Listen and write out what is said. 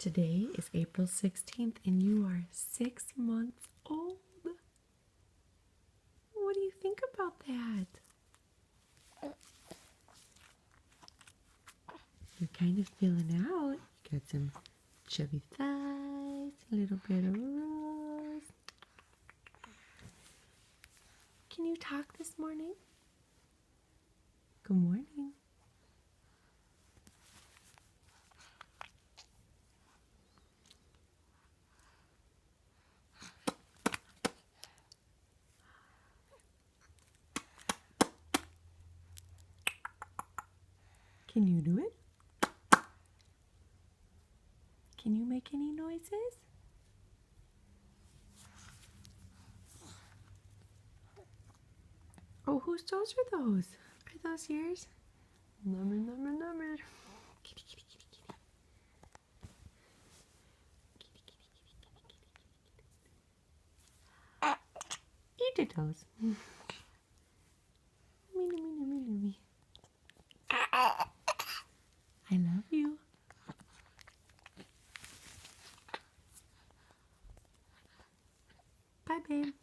Today is April 16th and you are 6 months old. What do you think about that? You're kind of filling out. You got some chubby thighs, a little bit of rose. Can you talk this morning? Good morning. Can you do it? Can you make any noises? Oh, whose toes are those? Are those yours? Number, number, number. Kitty, kitty, kitty, kitty. Kitty, kitty, kitty, kitty, kitty, kitty. Eat the toes. Me, me, me, me, me, me. I love you. Bye, babe.